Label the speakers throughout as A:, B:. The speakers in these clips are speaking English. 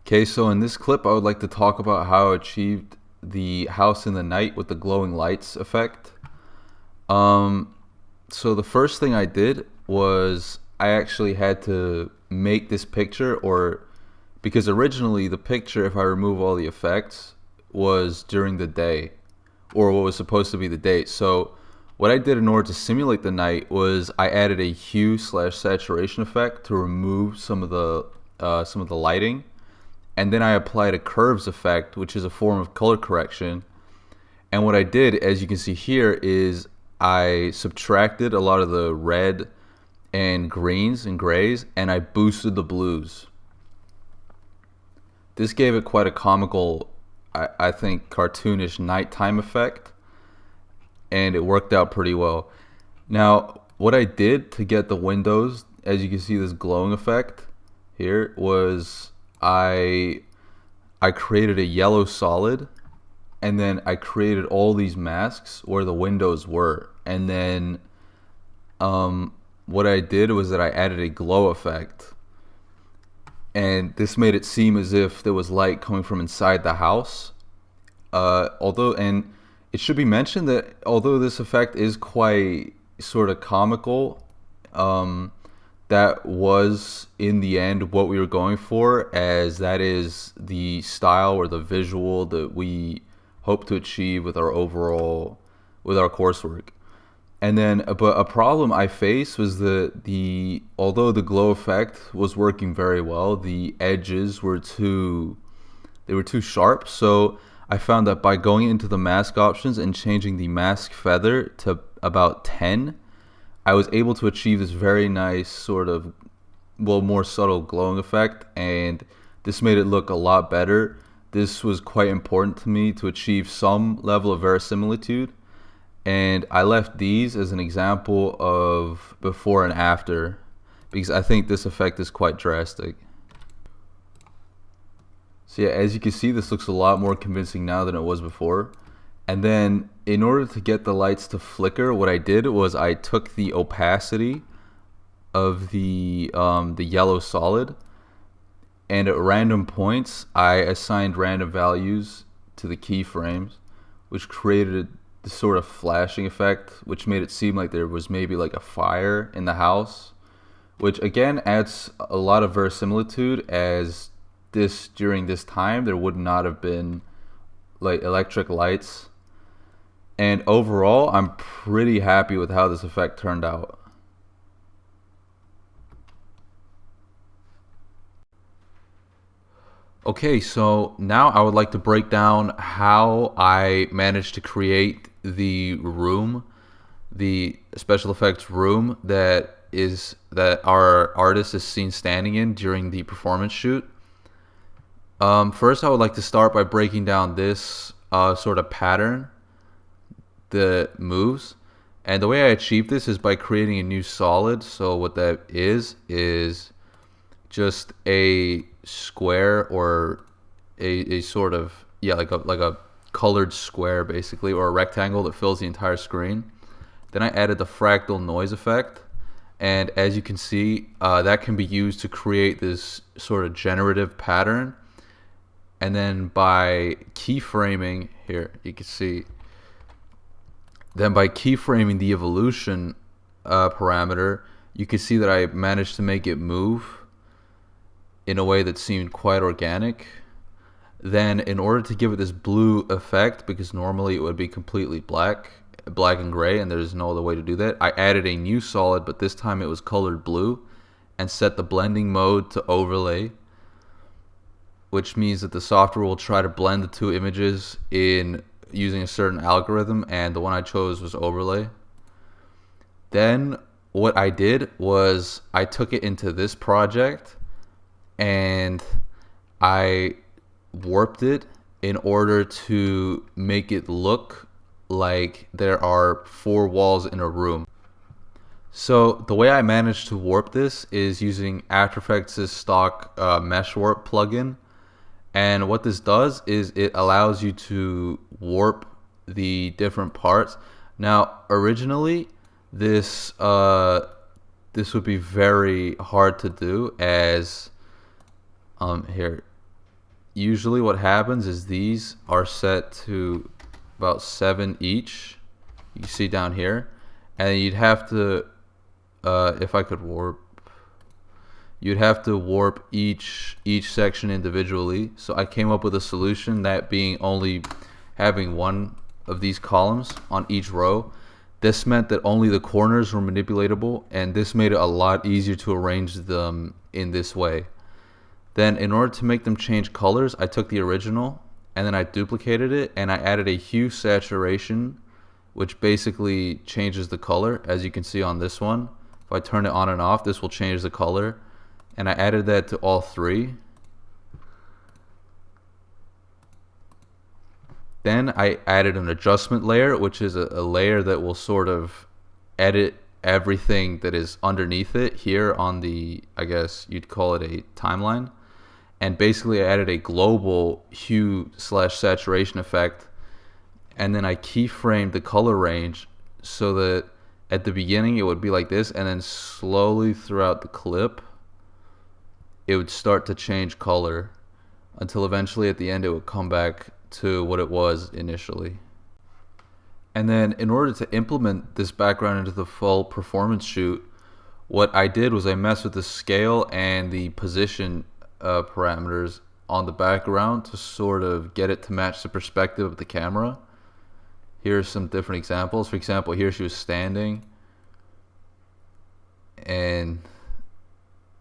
A: Okay, so in this clip, I would like to talk about how I achieved the house in the night with the glowing lights effect. Um, so the first thing I did was I actually had to make this picture, or because originally the picture, if I remove all the effects, was during the day, or what was supposed to be the day. So what I did in order to simulate the night was I added a hue/saturation effect to remove some of the lighting, and then I applied a curves effect, which is a form of color correction. And what I did, as you can see here, is I subtracted a lot of the red and greens and grays, and I boosted the blues. This gave it quite a comical, I think, cartoonish nighttime effect, and it worked out pretty well. Now, what I did to get the windows, as you can see this glowing effect here, was I created a yellow solid, and then I created all these masks where the windows were. And then what I did was that I added a glow effect, and this made it seem as if there was light coming from inside the house. And it should be mentioned that although this effect is quite sort of comical, that was in the end what we were going for, as that is the style or the visual that we hope to achieve with our coursework. And then, but a problem I faced was that although the glow effect was working very well, the edges were too sharp. So I found that by going into the mask options and changing the mask feather to about 10, I was able to achieve this very nice sort of, well, more subtle glowing effect, and this made it look a lot better. This was quite important to me to achieve some level of verisimilitude, and I left these as an example of before and after, because I think this effect is quite drastic. So yeah, as you can see, this looks a lot more convincing now than it was before. And then in order to get the lights to flicker, what I did was I took the opacity of the yellow solid, and at random points I assigned random values to the keyframes, which created this sort of flashing effect, which made it seem like there was maybe like a fire in the house, which again adds a lot of verisimilitude, as during this time there would not have been like electric lights. And overall, I'm pretty happy with how this effect turned out. Okay, so now I would like to break down how I managed to create the room, the special effects room that our artist is seen standing in during the performance shoot. First, I would like to start by breaking down this sort of pattern that moves, and the way I achieved this is by creating a new solid. So what that is just a square, or a sort of, yeah, like a colored square basically, or a rectangle that fills the entire screen. Then I added the fractal noise effect, and as you can see, that can be used to create this sort of generative pattern. And then by keyframing, here you can see, then by keyframing the evolution parameter, you can see that I managed to make it move in a way that seemed quite organic. Then in order to give it this blue effect, because normally it would be completely black and gray, and there's no other way to do that, I added a new solid, but this time it was colored blue, and set the blending mode to overlay, which means that the software will try to blend the two images in using a certain algorithm, and the one I chose was overlay. Then what I did was I took it into this project and I warped it in order to make it look like there are 4 walls in a room. So the way I managed to warp this is using After Effects' stock mesh warp plugin. And what this does is it allows you to warp the different parts. Now, originally, this would be very hard to do, as here usually what happens is these are set to about 7 each. You can see down here, and you'd have to, if I could warp, you'd have to warp each section individually. So I came up with a solution, that being only having one of these columns on each row. This meant that only the corners were manipulatable, and this made it a lot easier to arrange them in this way. Then in order to make them change colors, I took the original and then I duplicated it and I added a hue saturation, which basically changes the color. As you can see on this one, if I turn it on and off, this will change the color. And I added that to all 3. Then I added an adjustment layer, which is a layer that will sort of edit everything that is underneath it here on the, I guess you'd call it a timeline. And basically I added a global hue / saturation effect, and then I keyframed the color range so that at the beginning it would be like this, and then slowly throughout the clip it would start to change color until eventually at the end it would come back to what it was initially. And then in order to implement this background into the full performance shoot, what I did was I messed with the scale and the position parameters on the background to sort of get it to match the perspective of the camera. Here's some different examples. For example, here she was standing, and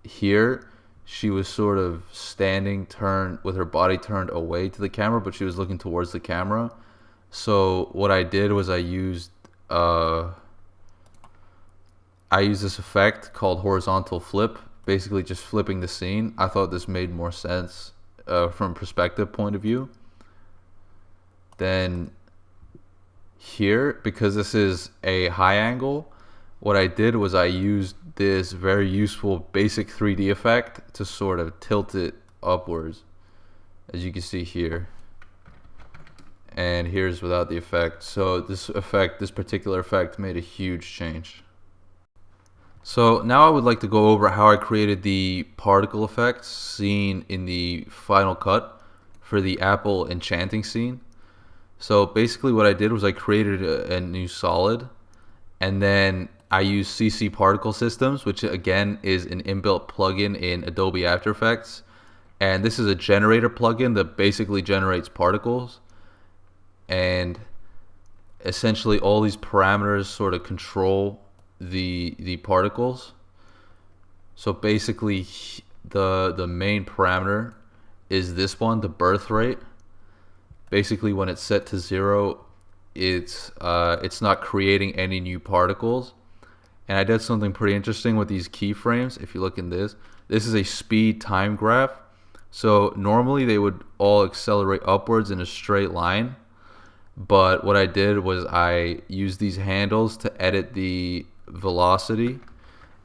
A: here she was sort of standing turned with her body turned away to the camera, but she was looking towards the camera. So what I did was I used this effect called horizontal flip, basically just flipping the scene. I thought this made more sense from a perspective point of view. Then here, because this is a high angle, what I did was I used this very useful basic 3D effect to sort of tilt it upwards, as you can see here. And here's without the effect. So this particular effect made a huge change. So now I would like to go over how I created the particle effects seen in the final cut for the apple enchanting scene. So basically what I did was I created a new solid, and then I used CC Particle Systems, which again is an inbuilt plugin in Adobe After Effects. And this is a generator plugin that basically generates particles. And essentially all these parameters sort of control the particles. So basically the main parameter is this one, the birth rate. Basically when it's set to 0, it's not creating any new particles. And I did something pretty interesting with these keyframes. If you look in this is a speed time graph. So normally they would all accelerate upwards in a straight line, but what I did was I used these handles to edit the velocity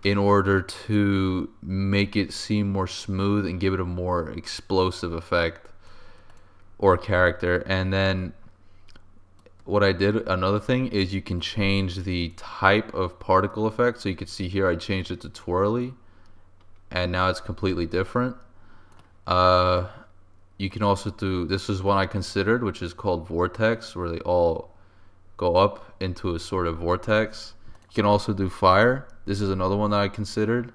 A: in order to make it seem more smooth and give it a more explosive effect or character. And then what I did, another thing, is you can change the type of particle effect. So you can see here I changed it to twirly, and now it's completely different. You can also do, this is one I considered, which is called vortex, where they all go up into a sort of vortex. You can also do fire. This is another one that I considered,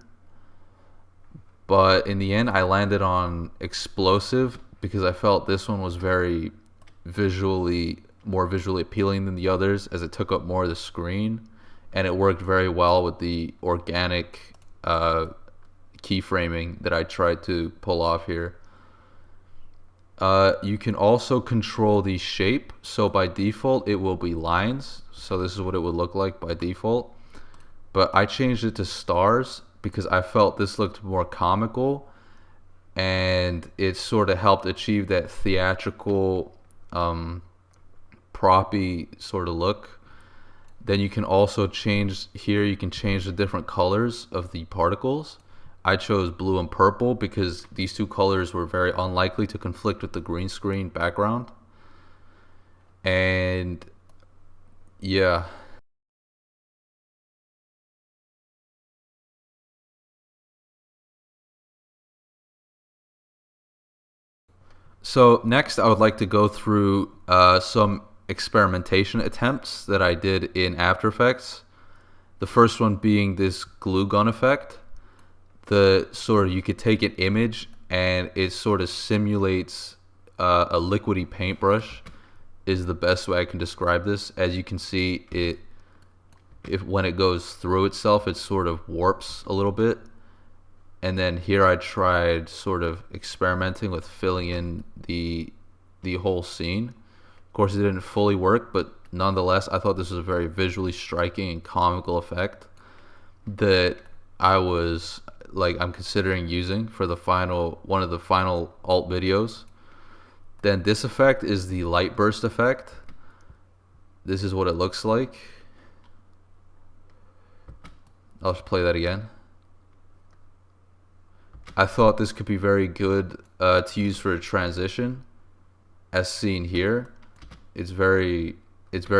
A: but in the end I landed on explosive because I felt this one was very more visually appealing than the others, as it took up more of the screen, and it worked very well with the organic keyframing that I tried to pull off here. You can also control the shape. So by default it will be lines, so this is what it would look like by default, but I changed it to stars because I felt this looked more comical, and it sort of helped achieve that theatrical proppy sort of look. Then you can also change here, you can change the different colors of the particles. I chose blue and purple because these two colors were very unlikely to conflict with the green screen background. And yeah. So next, I would like to go through some experimentation attempts that I did in After Effects. The first one being this glue gun effect. The sort of, you could take an image and it sort of simulates a liquidy paintbrush is the best way I can describe this. As you can see, if when it goes through itself, it sort of warps a little bit. And then here I tried sort of experimenting with filling in the whole scene. Of course, it didn't fully work, but nonetheless, I thought this was a very visually striking and comical effect that I'm considering using for one of the final alt videos. Then this effect is the light burst effect. This is what it looks like. I'll just play that again. I thought this could be very good to use for a transition, as seen here. It's very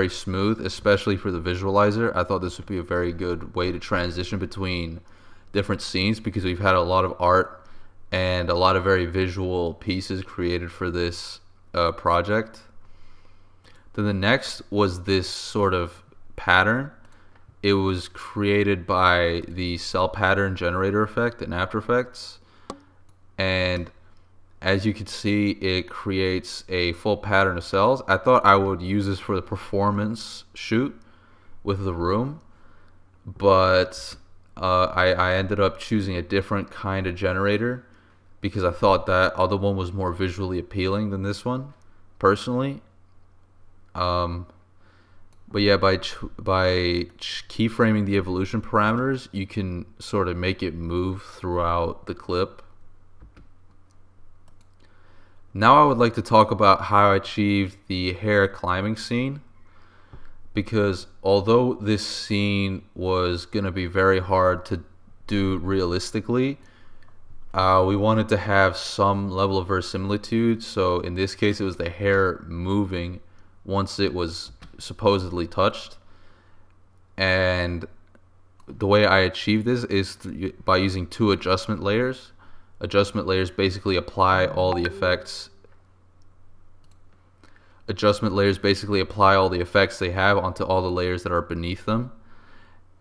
A: smooth, especially for the visualizer. I thought this would be a very good way to transition between different scenes, because we've had a lot of art and a lot of very visual pieces created for this project. Then the next was this sort of pattern. It was created by the cell pattern generator effect in After Effects, and as you can see, it creates a full pattern of cells. I thought I would use this for the performance shoot with the room, but I ended up choosing a different kind of generator because I thought that other one was more visually appealing than this one, personally. But yeah, by keyframing the evolution parameters, you can sort of make it move throughout the clip. Now I would like to talk about how I achieved the hair climbing scene, because although this scene was going to be very hard to do realistically, we wanted to have some level of verisimilitude. So in this case, it was the hair moving once it was supposedly touched. And the way I achieved this is by using two adjustment layers. Adjustment layers basically apply all the effects. Adjustment layers basically apply all the effects they have onto all the layers that are beneath them.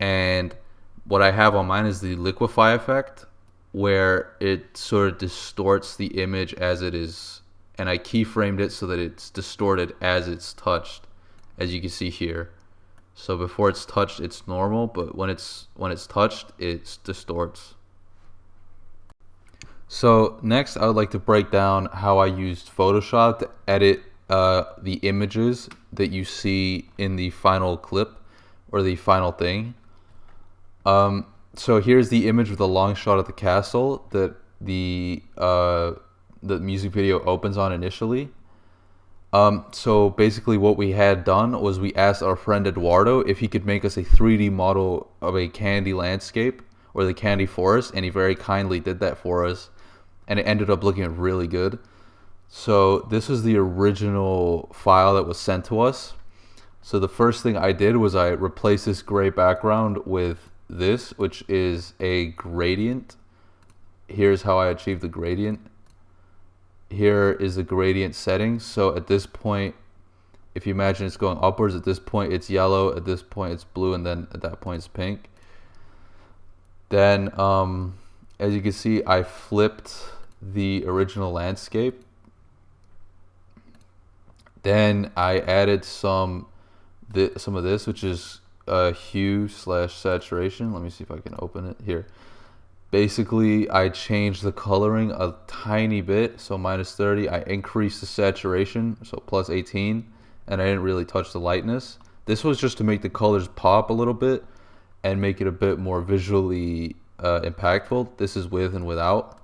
A: And what I have on mine is the liquefy effect, where it sort of distorts the image as it is, and I keyframed it so that it's distorted as it's touched, as you can see here. So before it's touched, it's normal, but when it's touched, it distorts. So next, I would like to break down how I used Photoshop to edit the images that you see in the final clip or the final thing. So here's the image with a long shot of the castle that the music video opens on initially. So basically what we had done was we asked our friend Eduardo if he could make us a 3D model of a candy landscape or the candy forest, and he very kindly did that for us, and it ended up looking really good. So this was the original file that was sent to us. So the first thing I did was I replaced this gray background with this, which is a gradient. Here's how I achieved the gradient. Here is the gradient setting. So at this point, if you imagine it's going upwards, at this point it's yellow, at this point it's blue, and then at that point it's pink. Then as you can see, I flipped the original landscape. Then I added some of this, which is hue / saturation. Let me see if I can open it here. Basically, I changed the coloring a tiny bit, so -30. I increased the saturation, so +18, and I didn't really touch the lightness. This was just to make the colors pop a little bit and make it a bit more visually impactful. This is with and without.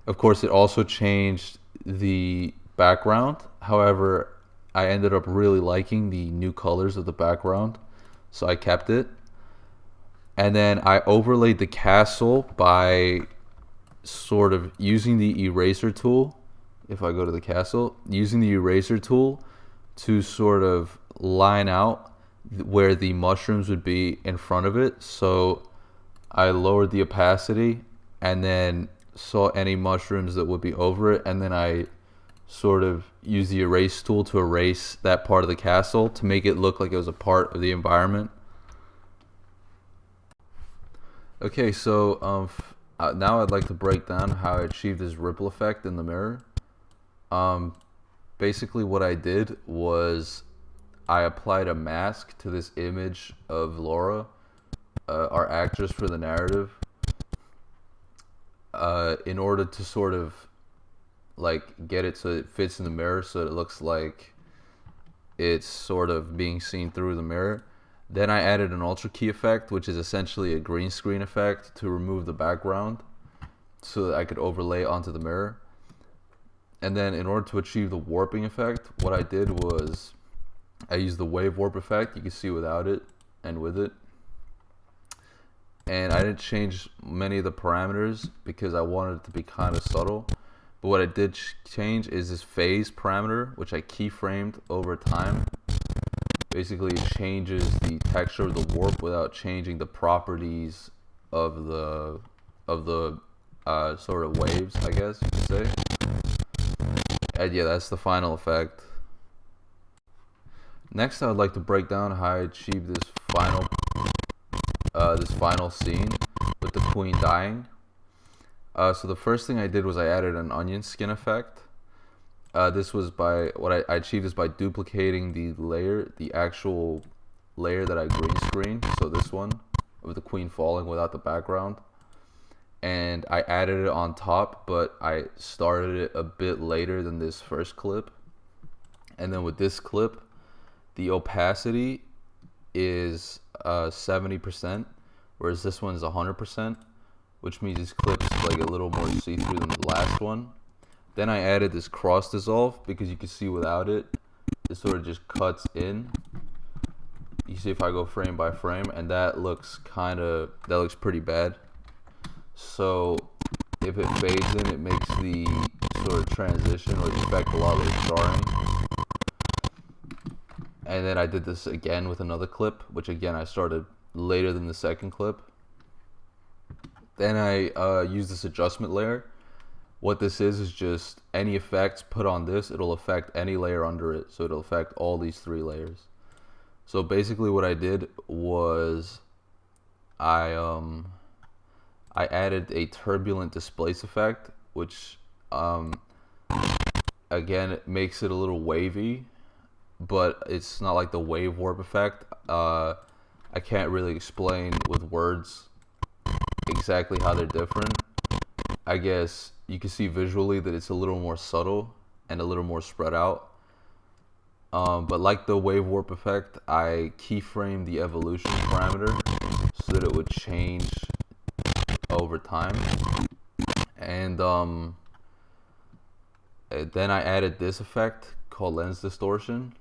A: Of course, it also changed the background. However, I ended up really liking the new colors of the background, so I kept it. And then I overlaid the castle by sort of using the eraser tool. If I go to the castle, using the eraser tool to sort of line out where the mushrooms would be in front of it. So I lowered the opacity and then saw any mushrooms that would be over it, and then I sort of use the erase tool to erase that part of the castle to make it look like it was a part of the environment. Okay, so now I'd like to break down how I achieved this ripple effect in the mirror. Basically what I did was I applied a mask to this image of Laura, our actress for the narrative, in order to sort of like get it so it fits in the mirror, so it looks like it's sort of being seen through the mirror. Then I added an ultra key effect, which is essentially a green screen effect to remove the background so that I could overlay it onto the mirror. And then in order to achieve the warping effect, what I did was I used the wave warp effect. You can see without it and with it. And I didn't change many of the parameters because I wanted it to be kind of subtle. But what I did change is this phase parameter, which I keyframed over time. Basically, it changes the texture of the warp without changing the properties of the sort of waves, I guess you could say. And yeah, that's the final effect. Next, I would like to break down how I achieved this final scene with the queen dying. So the first thing I did was I added an onion skin effect. This was by what I achieved is by duplicating the actual layer that I green screened. So this one of the queen falling without the background, and I added it on top, but I started it a bit later than this first clip. And then with this clip, the opacity is 70%, whereas this one is 100%, which means this clip's like a little more see-through than the last one. Then I added this cross dissolve because you can see without it, it sort of just cuts in. You see if I go frame by frame, and that looks pretty bad. So if it fades in, it makes the sort of transition or effect a lot like starring. And then I did this again with another clip, which again I started later than the second clip. Then I used this adjustment layer. What this is just any effects put on this, it'll affect any layer under it. So it'll affect all these 3 layers. So basically what I did was I added a turbulent displace effect, which again, it makes it a little wavy, but it's not like the wave warp effect. I can't really explain with words exactly how they're different. I guess you can see visually that it's a little more subtle and a little more spread out. But like the wave warp effect, I keyframed the evolution parameter so that it would change over time. And then I added this effect called lens distortion.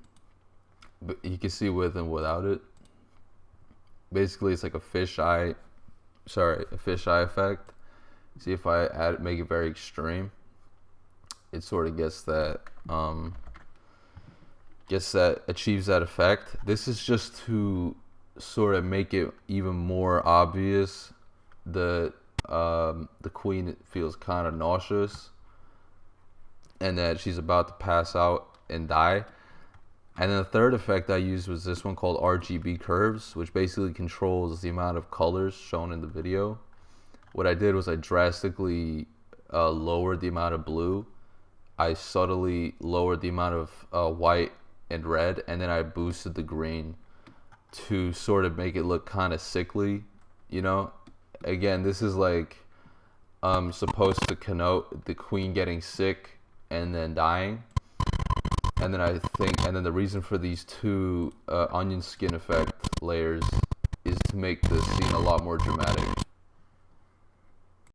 A: But you can see with and without it. Basically, it's like a fisheye effect. See if I make it very extreme, it sort of achieves that effect. This is just to sort of make it even more obvious that the queen feels kind of nauseous and that she's about to pass out and die. And then the third effect I used was this one called RGB curves, which basically controls the amount of colors shown in the video. What I did was I drastically lowered the amount of blue. I subtly lowered the amount of white and red, and then I boosted the green to sort of make it look kind of sickly, you know? Again, this is like supposed to connote the queen getting sick and then dying. And then the reason for these 2 onion skin effect layers is to make the scene a lot more dramatic.